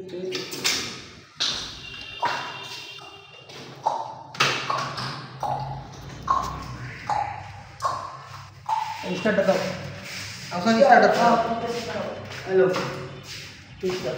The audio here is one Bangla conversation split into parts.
स्टार्ट दो आसान स्टार्ट दो हेलो ठीक है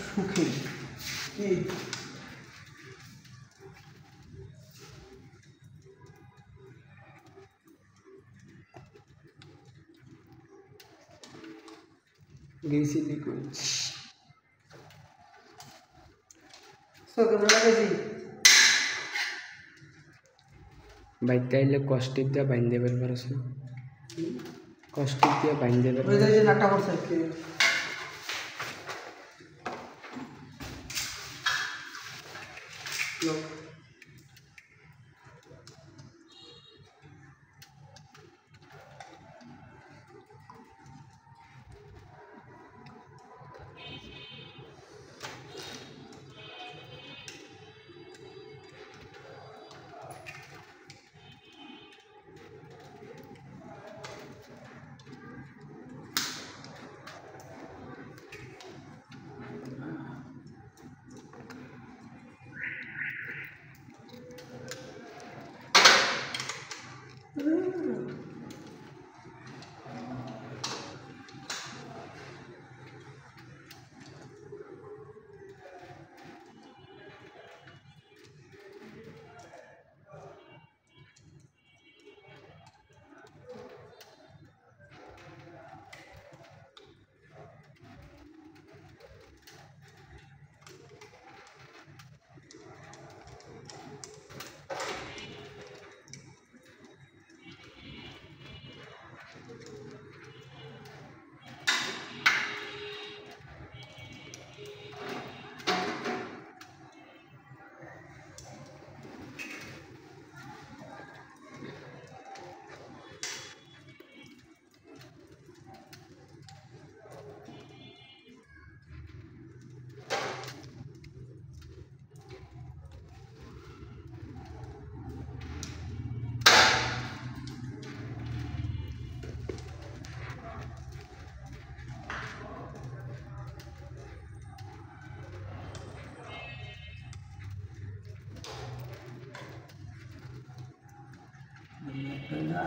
সুখে এই গেছি লিকুইড সো কেমন লাগেছি ভাই তাইলে কষ্টিক দিয়ে বাইন্ধে বের পারছ না কষ্টিক দিয়ে বাইন্ধে বের ওই যে নাটা করছে কি লোক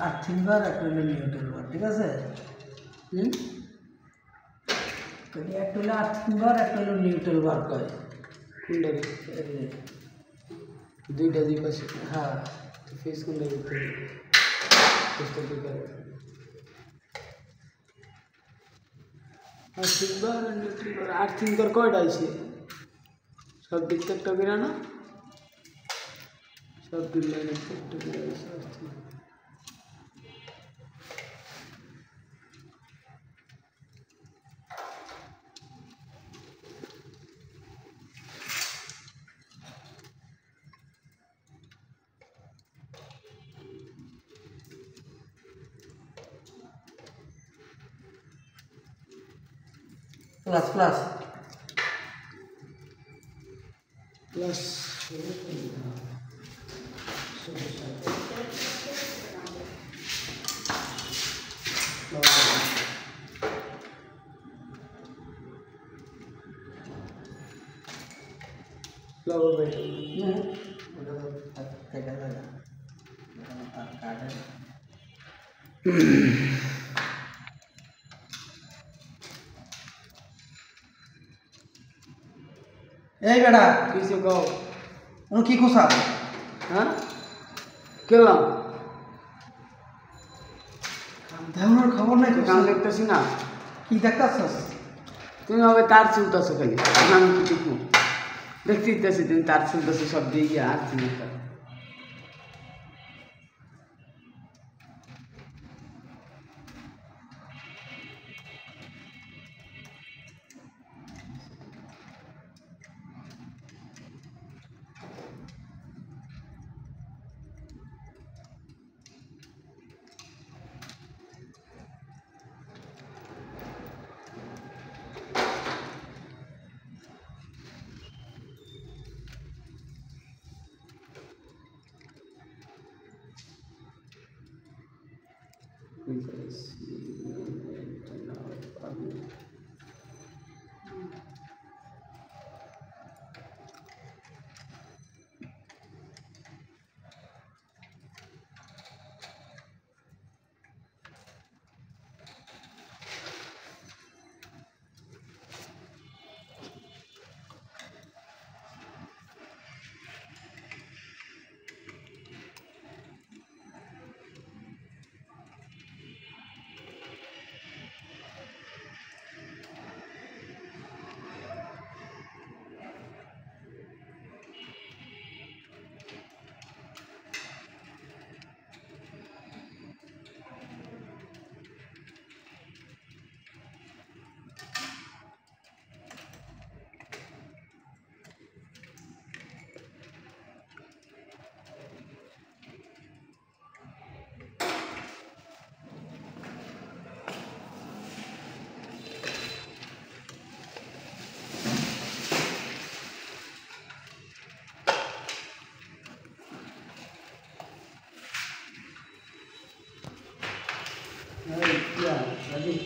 আর্থিং বার একটা হলো নিউট্রাল বার ঠিক আছে একটা হলো আর্থিং বার একটা হলো নিউট্রাল বার কয় কোনটা দুইটা দুই পাশে হ্যাঁ তো ফেস কোনটা দিতে ফেসটা দিতে আর্থিং বার আর নিউট্রাল বার আর্থিং বার কয়টা আছে সব দিক থেকে একটা বেরা না সব দিক লাইনে একটা বেরা আছে আর্থিং প্লাস প্লাস প্লাস এই বেটা কিছু কও কি খোসা হ্যাঁ কেলাম ধারণার খবর নাই তো কাম দেখতেছি না কি দেখতেছস তুমি হবে তার চুলতেছো খালি আমি কি দেখবো দেখতে ইত্যাসি তুমি তার চুলতেছো সব দিয়ে গিয়ে আর চিন্তা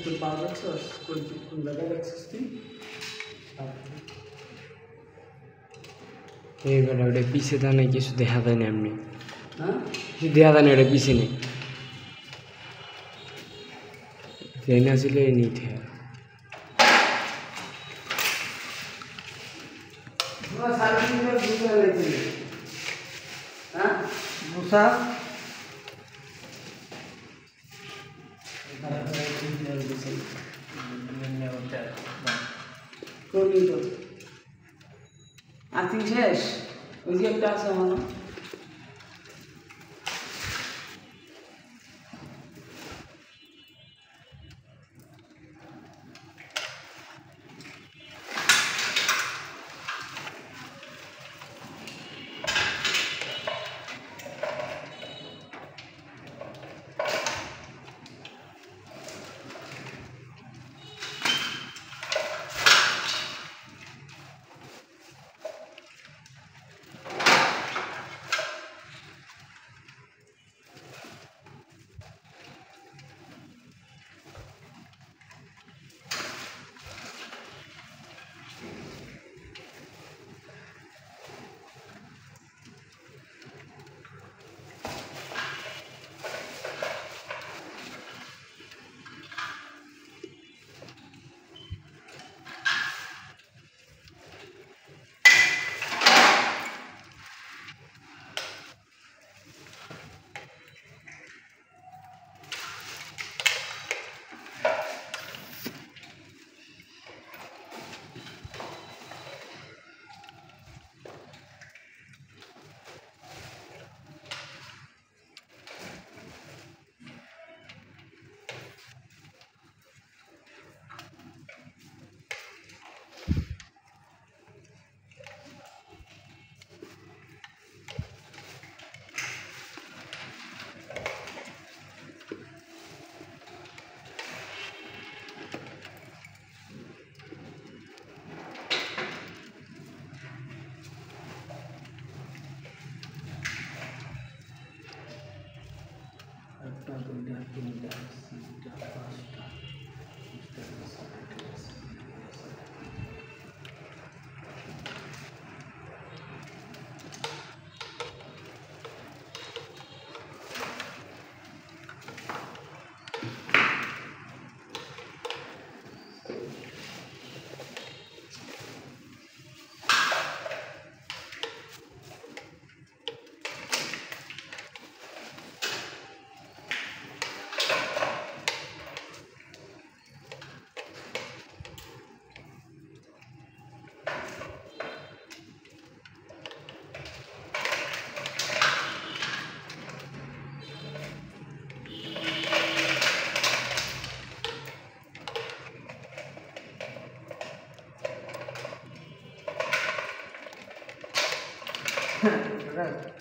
তোর পা দেখছস কোন জায়গায় দেখছস তুই এইবার ওটা পিছিয়ে দেয় নাই কিছু দেখা যায় না এমনি হ্যাঁ কিছু দেখা যায় না ওটা পিছিয়ে নেই ট্রেন আসলে নিতে হ্যাঁ মুসা করবি তো আর্থিং শেষ ওই যে একটা আছে আমার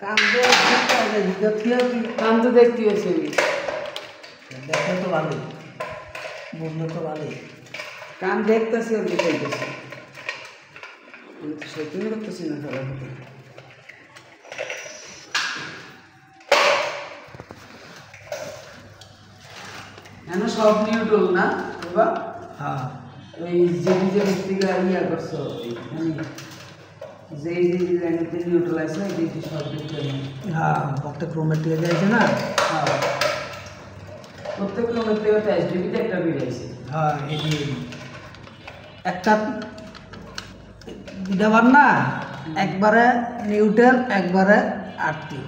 কাম তো দেখতে হয়েছে দেখে তো ভালোই, বুঝলে তো ভালোই। কাম দেখতেছি আর দেখাইতেছি, আমি তো সেটাই করতেছি না সবার কথা। এনে সব নিউট্রাল না বাবা? হ্যাঁ, ওই যে থেকে ইয়া করছো যে ডিজাইনতে নিউট্রাল আছে এই যে সব দেখতে হ্যাঁ, প্রত্যেক রুমের থেকে যাইছে না। হ্যাঁ, প্রত্যেক রুমের থেকে তো এসডিবিতে একটা বেরিয়েছে। হ্যাঁ, এই যে একটা দুটাবার না, একবারে নিউট্রাল একবারে আরটি।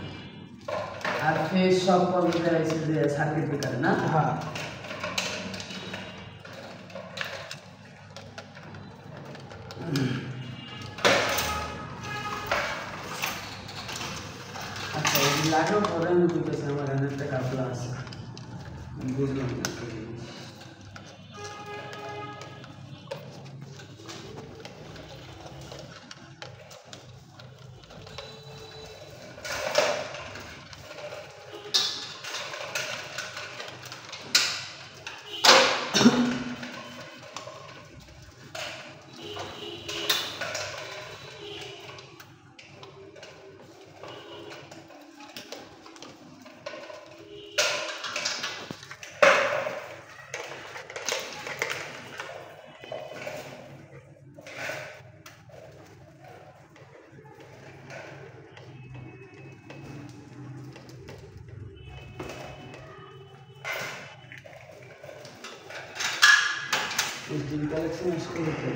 আর ফেস সব কম্পিউটার আছে যে সার্কিট ব্রেকারে না? হ্যাঁ, আচ্ছা এই লাগেও পরে আমি বুঝতেছি আমার এখানে একটা কাপড় আছে, বুঝলাম না। কালেকশন আসতে হতে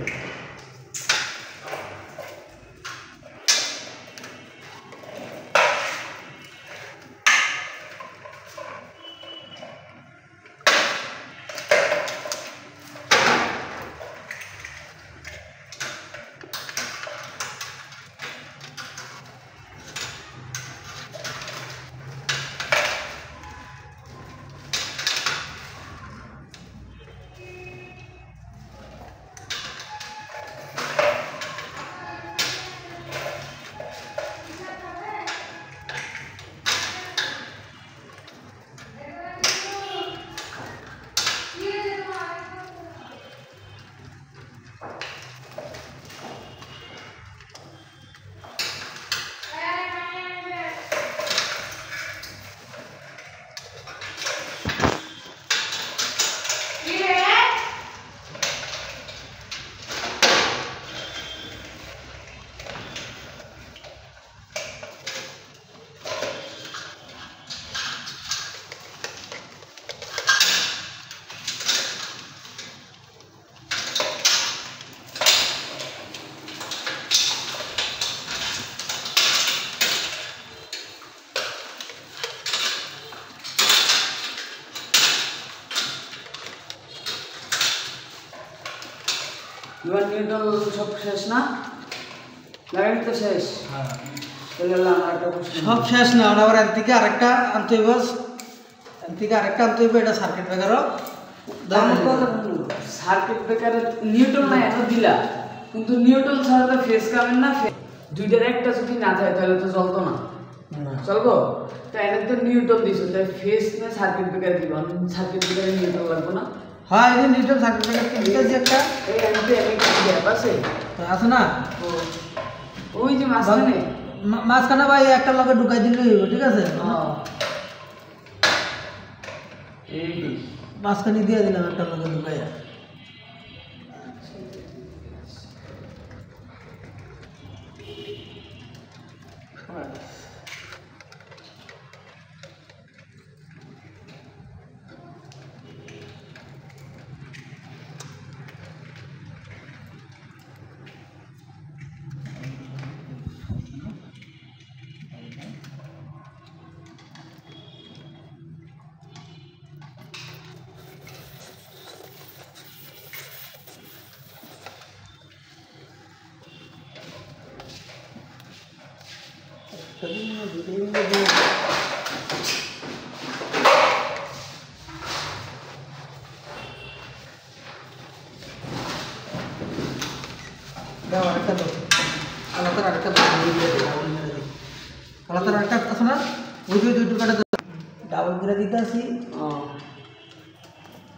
এবার নিউট্রাল সব শেষ না? লাগাই তো শেষ। তাহলে আমার একটা প্রশ্ন, সব শেষ না, আবার এর থেকে আরেকটা আনতে হইব, এর থেকে আরেকটা আনতে হইব। এটা সার্কিট ব্রেকারও সার্কিট ব্রেকারের নিউট্রাল না এত দিলা, কিন্তু নিউট্রাল ছাড়া তো ফেস কামেন না। দুইটার একটা যদি না থাকে তাহলে তো চলতো না, চলবো? তাই এনে তো নিউট্রাল দিছো, তাই ফেস না সার্কিট ব্রেকার দিব, সার্কিট ব্রেকারে নিউট্রাল লাগবো না? হ্যাঁ, এই যে নিউট্রাল সার্কিট ব্রেকার দিতেছি একটা। এই এমনি কি গ্যাপ আছে? আছে না? ওই যে মাঝখানে মাঝখানে ভাই একটা লগে ঢুকাই দিলে হইব, ঠিক আছে? এই মাঝখানে দিয়ে দিলাম একটা লগে ঢুকাইয়া। দাও আরেকটা দাও, আলাদা আরেকটা দাও। কালা তার একটা আছে না ওই যে দুটো কাটা ডাবল করে দিতে আসি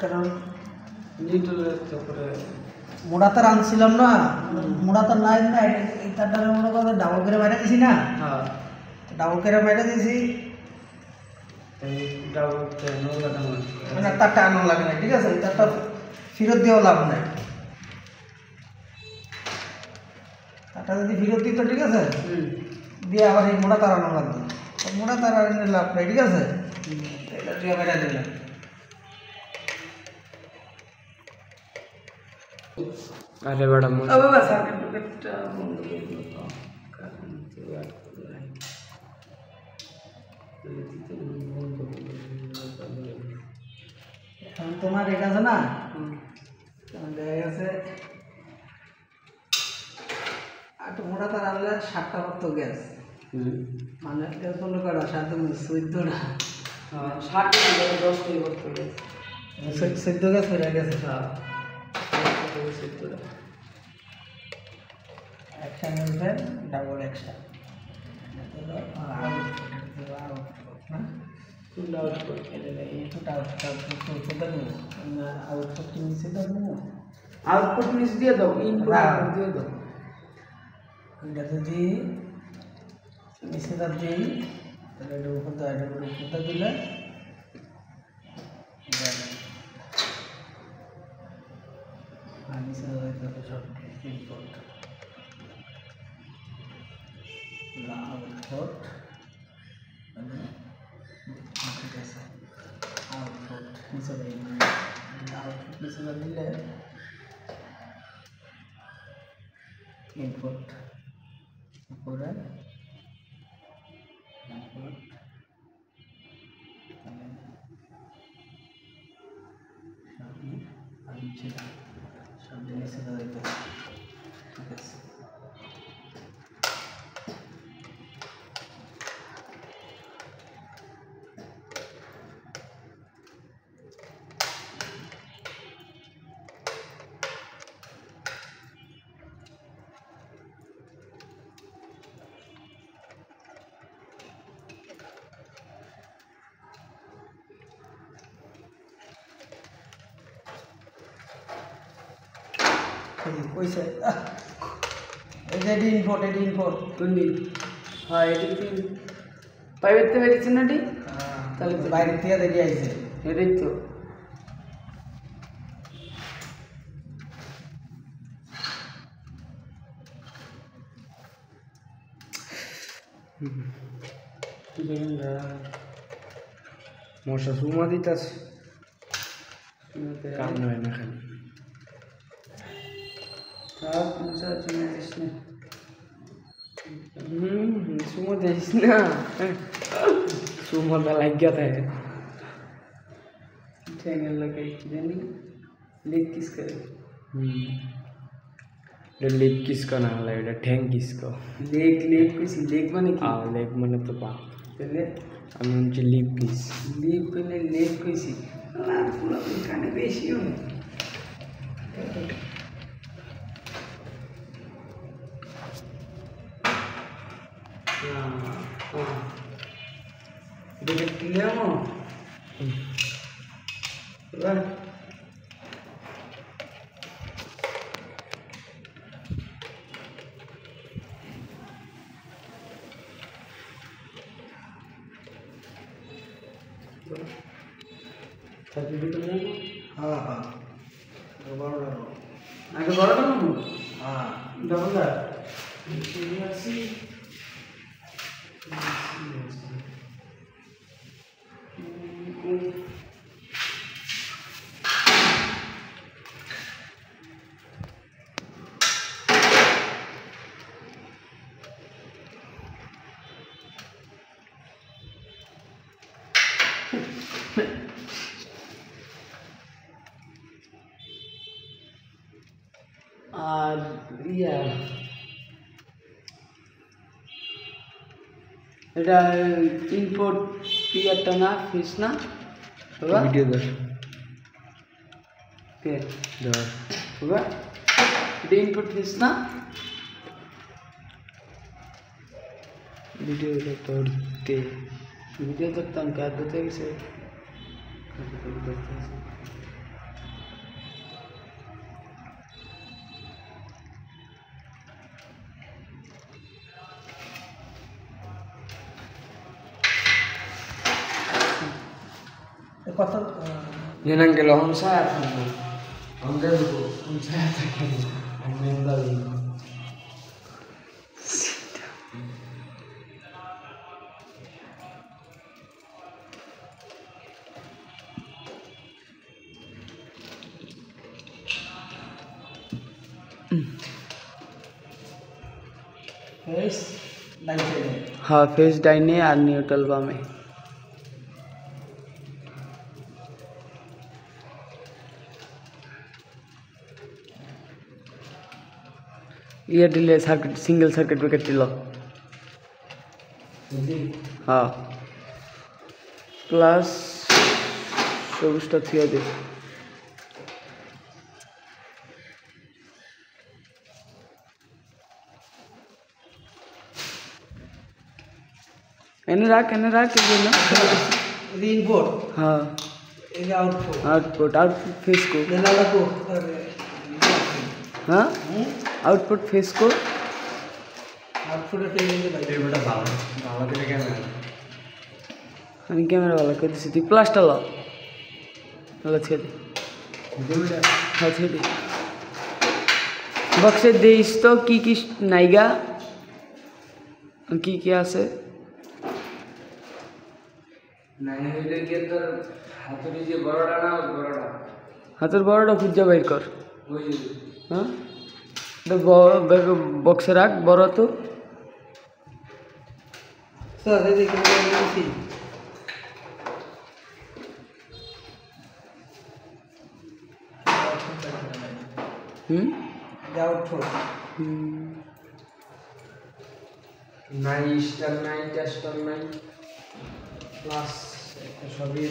কারণ নিউট্রালের তারপরে মোড়া তার আনছিলাম না মোড়া তার নাই না এই তারটা মনে করো ডাবল করে বাইরে দিছি না হ্যাঁ ডাবল করে বাইরে দিছি এই ডাবল নো লাগানো মানে তারটা আনো লাগে না ঠিক আছে তারটা ফেরত দেওয়া লাভ নাই তারটা যদি ফেরত দিত ঠিক আছে দিয়ে আবার এই মোড়া তার আনো লাগবে মোড়া তার আনলে লাভ নাই ঠিক আছে এটা দিয়ে বাইরে দিলাম अरे बड़ा मुश्किल अब बस सार्किट ब्रेकरটা বন্ধ করে দিও কারণ যে অ্যাড করে রাখ এখন তোমার এটা আছে না দেখা গেছে একটু মোটা তার আনলে 7টা মতো গ্যাস মানে গ্যাস বন্ধ করা 14টা 60 থেকে 10 থেকে করতে হবে 14 গ্যাস হয়ে গেছে একসাথে উঠে ডাবল এক্সট্রা আউটপুট নিচ দিয়ে দাও ইনপুট আউটপুট দিয়ে দাও এটা যদি নিচেটা দিই তাহলে এটা উপরটা দিলে আর নিচে সব ইনপুট আউটপুট ঠিক আছে আউটপুট নিচে আউটপুট নিচে দিলে ইনপুট উপরে ইনপুট আর নিচে সব নিচে দিতে ঠিক আছে কইছে এডি ইনপুট কোনদি হ্যাঁ এডি পাইবেতে পেরেছ না ডি তাহলে বাইরে থেকে দেখি আইছে এটাই তো মশা সুমা দিতাস কাম নয় না খালি সব মশা চিনে দিস না সুমা দিস না সুমা দা লাগিয়া থাকে ठेंगल लगे जानी लेग किस करे लेग किसका ना हला এটা ঠ্যাং কিসको लेग लेग किस लेग माने की लेग মানে তো পা पहले আমি হচ্ছে লিগ কিস लेग पहले लेग किस ना पूरा काने बेशी हो এটা ক্লিয়ার মো Right. Tadi di tengah. Agak baru kamu. Udah enggak? Ini masih. আর ইয়া এটা ইনপুট ইয়ারটা না ফিস না ভিডিও দর কে দর বাবা এটা ইনপুট ফিস না ভিডিও করতে ভিডিও করতাম কার ধরতে গেছে কত Nenang kalau hong saya kan, hong saya tu, hong saya tak kan, hong mental ini. Phase डाइन साइड हाँ फेस डाइने और न्यूट्रल बा में ये डिले सर्किट सिंगल सर्किट ब्रेकर ছিল हाँ प्लस সবুজটা থিয়া দে এনে রাখ এই জন্য इनपुट हाँ ये आउटपुट आउटपुट फेस को ये लाला को हाँ आउटपुट फेस को आउटपुट पे ये भाई ये बड़ा बाबा तेरे कैमरा আমি ক্যামেরা वाला कर दिसी তুই প্লাসটা ল ল ছেড়ে দে হ্যাঁ ছেড়ে বক্সে দেইস তো কি নাইগা কি আছে নাই হইলে কি তোর হাতের যে বড়টা না বড়টা হাতের বড়টা খুঁজে বাইর কর ওই হ্যাঁ তো বক্সে রাখ বড় তো सर ये देखिए सी आउटपुट নাই স্টার নাই টেস্টার নাই প্লাস সবই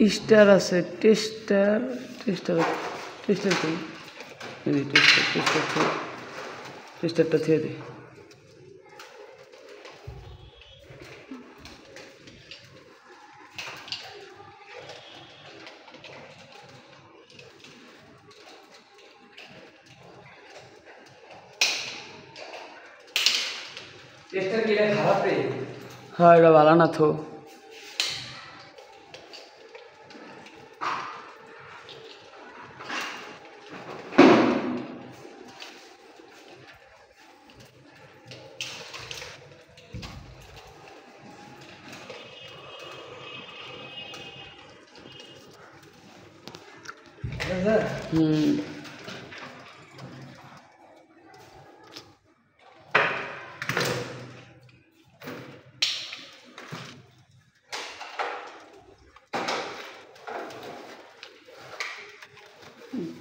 স্টার আছে টেস্টার কি এই টেস্টারটা দিয়ে দে टेस्टर के लिए खराब रे हाँ এটা ভালো না তো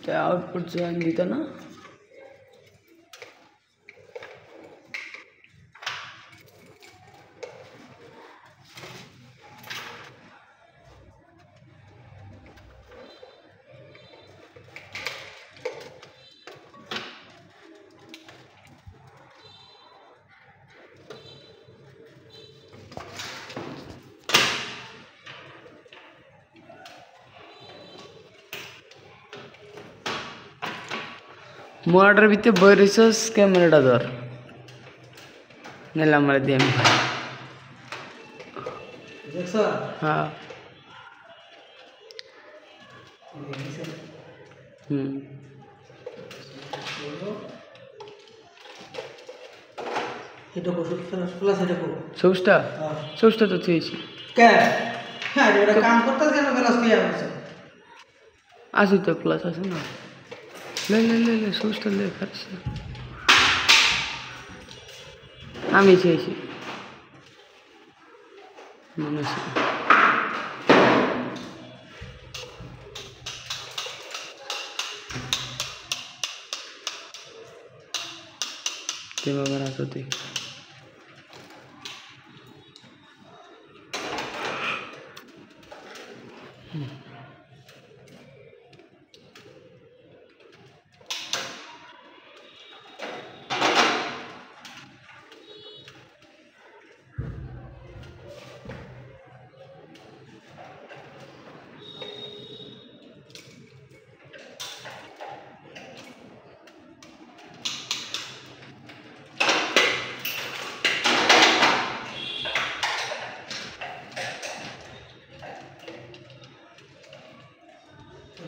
सर आउटपुट जो दिता ना मोटर ভিতরে বই রিসোর্স ক্যামেরাটা ধর নিলাম আমরা দিয়ে আমি देख सर হ্যাঁ এটা কো প্লাস এটা কো সবুজটা তো থুইছি কে হ্যাঁ এটা কাম করতে কেন প্লাস দিয়ে আছে আসি তো প্লাস আছে না ले সবুজটা লে খাচ্ছে আমি চেয়েছি মনে আছে तेव्हा बरं होते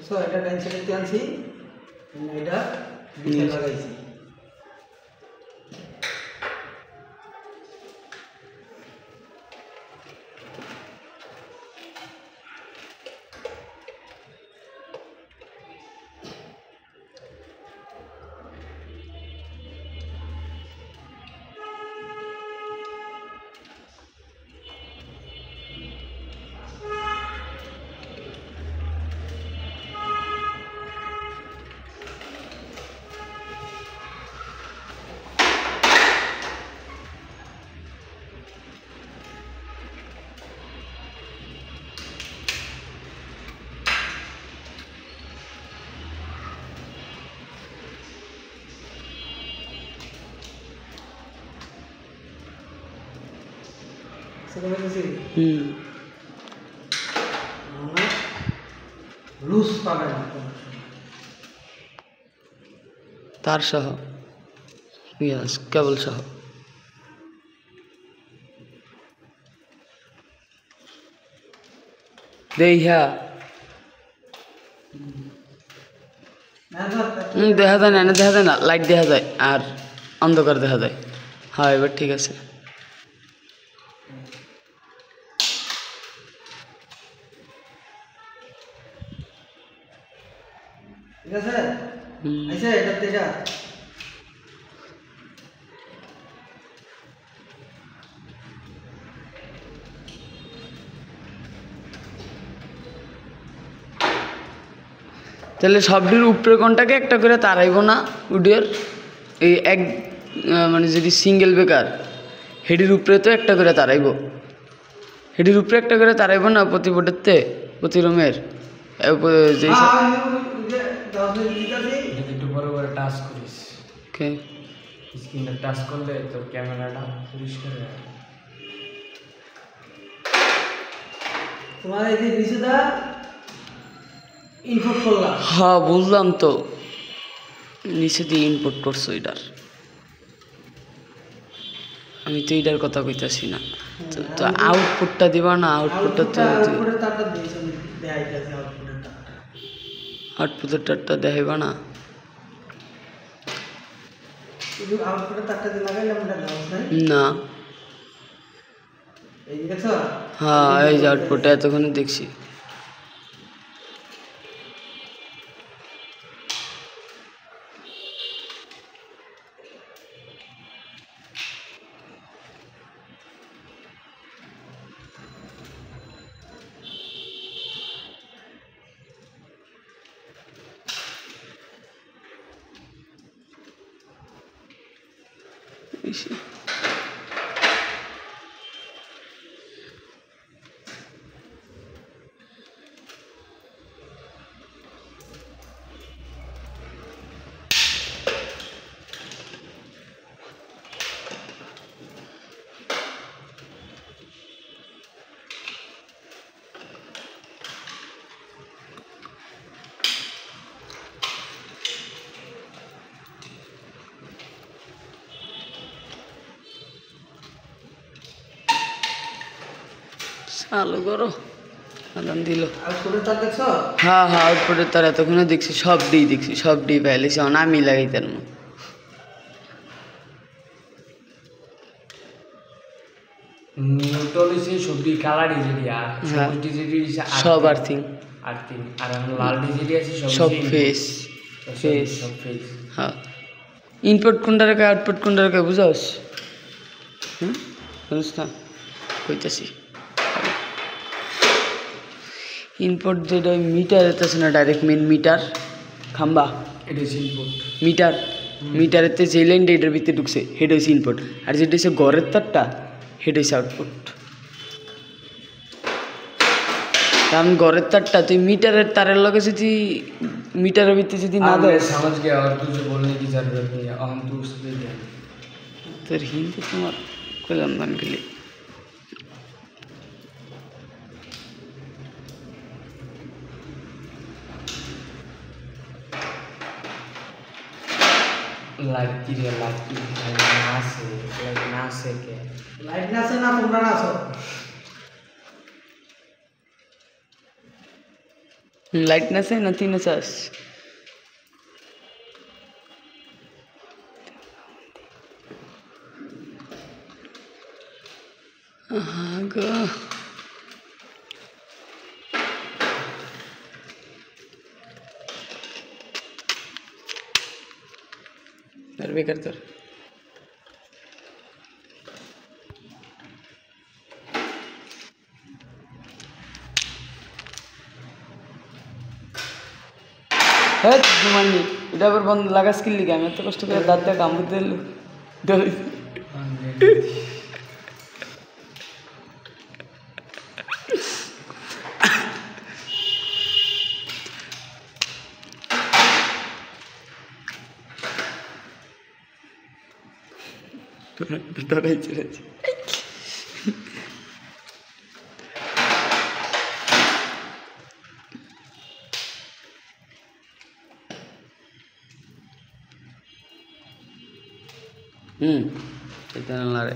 দেখছো এটা ডাইন সাইডে আনছি এটা নিচে লাগাইছি লুজ পাবে না তার সহ ইয়াস কেবল সহ দেখা যায় না দেখা যায় না লাইট দেখা যায় আর অন্ধকার দেখা যায় হ্যাঁ এবার ঠিক আছে ঠিক আছে আচ্ছা এটা তেজা তাহলে সবটির উপরে কোনটাকে একটা করে তারাইব না উডের এই এক মানে যদি সিঙ্গেল বেকার হেডির উপরে তো একটা করে তারাইব হেডির উপরে একটা করে তারাইব না প্রতি বোর্ডেরতে প্রতি রুমের যেই একটু বড় বড় টাচ করিস ওকে স্ক্রিনটা টাচ করলে তোর ক্যামেরাটা পরিষ্কার হয় তোমার এই যে নিচেটা ইনপুট করলাম হ্যাঁ বুঝলাম তো নিচে দিয়ে ইনপুট করছো এটার আমি তো এটার কথা কইতাছি না তো আউটপুটটা দিবা না আউটপুটটা তো আউটপুটের তারটা দিয়েছি দেখাইতেছি আউটপুটের তারটা আউটপুটের তারটা দেখাইবা না শুধু আউটপুটের তারটা দিয়ে লাগাইলাম এটা দাও না এই দেখছো হ্যাঁ এই যে আউটপুটটা এতক্ষণে দেখছি চালু করো আদান দিল আউটপুটের তার দেখছো হ্যাঁ হ্যাঁ আউটপুটের তার এতক্ষণে দেখছি সব ডি পাইলেছি আমি লাগাই তার নিউট্রাল হইছে সবজি কালার ডিজিটি আর সবুজ ডিজিটি হইছে সব আর্থিং আর এখন লাল ডিজিটি আছে সব ফেস সব ফেস হ্যাঁ ইনপুট কোনটা রেখে আউটপুট কোনটা রেখে বুঝাস বুঝছ না কইতাছি ইনপুট যেটা মিটার এতেছে না ডাইরেক্ট মেন মিটার খাম্বা এটা হচ্ছে ইনপুট মিটারেতে যে লাইনটা এটার ভিতরে ঢুকছে সেটা হচ্ছে ইনপুট আর যেটা হচ্ছে ঘরের তারটা সেটা হচ্ছে আউটপুট কারণ ঘরের তারটা তুই মিটারের তারের লগে যদি মিটারের ভিতরে যদি না দেয় समझ गया और तुझे बोलने की जरूरत नहीं है हम तू उस पे ध्यान তোর হিন্দু তোমার কইলাম দান গেলে लाइट की ना से के লাইট না আছে না তোমরা না আছো লাইট না চাই না তিনে চাস গো বেকার তোর হ্যাঁ ঘুমাননি এটা আবার বন্ধ লাগাস কিনলি আমি এত কষ্ট করে দাঁত দিয়ে কামড় দিল ধরাই চলেছে এটা না রে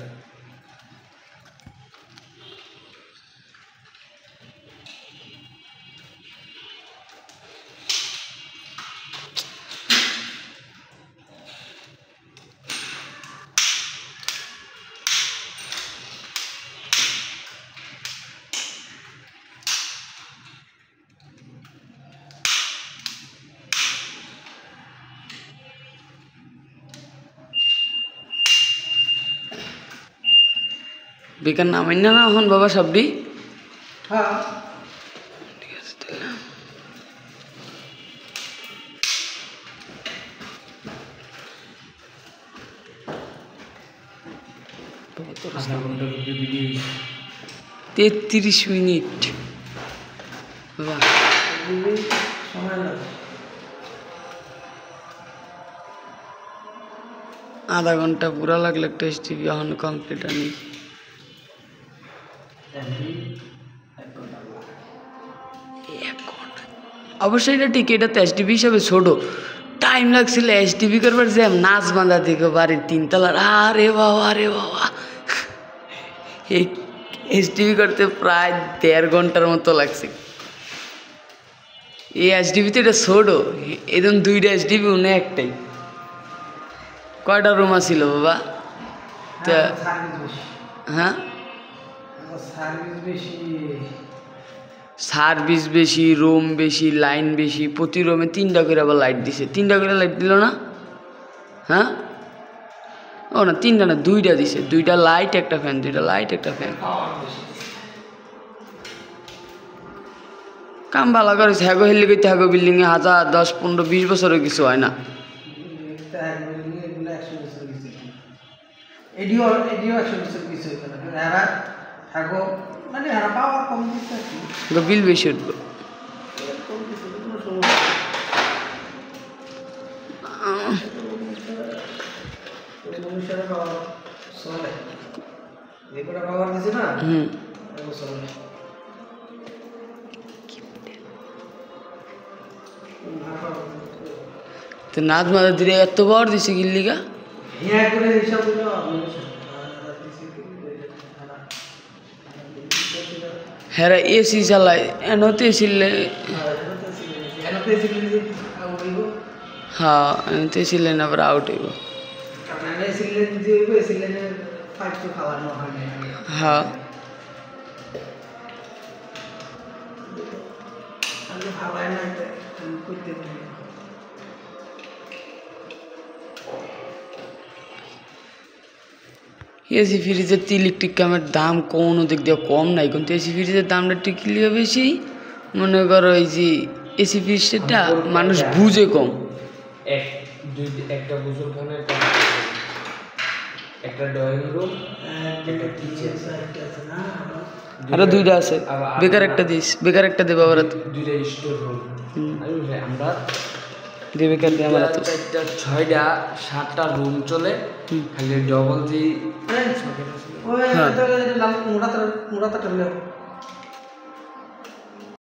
বেকার নামাই না এখন বাবা সবডি হ্যাঁ ঠিক আছে তাহলে বাবা তোর 33 মিনিট বাবা সময় লাগে আধা ঘন্টা পুরা লাগলে একটা টিভি এখন কমপ্লিট আনি অবশ্যই এটা ঠিক এটা তো এসটিভি হিসাবে ছোট টাইম লাগছিল এসটিভি করবার যে নাচ বাঁধা থেকে বাড়ির তিনতলার আরে বাবা এই এসটিভি করতে প্রায় 1.5 ঘন্টার মতো লাগছে এই এসটিভিতে এটা ছোট একদম 2টা এসটিভি উনি একটাই কয়টা রুম আছিল বাবা তা হ্যাঁ সার্ভিস বেশি রুম বেশি লাইন বেশি প্রতি রুমে 3টা করে আবার লাইট দিছে 3টা করে লাইট দিল না হ্যাঁ ও না 3টা না 2টা দিছে 2টা লাইট একটা ফ্যান 2টা লাইট একটা ফ্যান কাম ভালো করেছে হ্যাগো হেলি করতে হ্যাগো বিল্ডিংয়ে 1000 10 15 20 বছরও কিছু হয় না এডিও 100 বছর কিছু হইতো না এরা থাকো মানে এরা পাওয়ার কম দিচ্ছে বিল বেশি উঠবে মানুষের পাওয়ার চলে যে কটা পাওয়ার দিছে না চলে তো নাচ মাথা ধীরে এত বড় দিছে গিল্লিগা হ্যাঁ করে হিসাব করে হ্যাঁ এসি চালায় এনতে ছিলে হ্যাঁ এনতে ছিলেন আবার আউট হইব হ্যাঁ এসি ফ্রিজের তো ইলেকট্রিক কামের দাম কোনো দিক দিয়ে কম নাই কিন্তু এসি ফ্রিজের দামটা টিকলিও বেশি মনে করো এই যে এসি ফ্রিজটা মানুষ বুঝে কম একটা গোসলখানা একটা ড্রয়িং রুম একটা কিচেন আরো 2টা আছে বেকার একটা দিস বেকার একটা দেবে আবার 2টা স্টোর রুম আমরা দেবে বেকার দিয়ে আমার তো 4টা 6টা 7টা রুম চলে খালি ডবল দি মোড়া মোড়া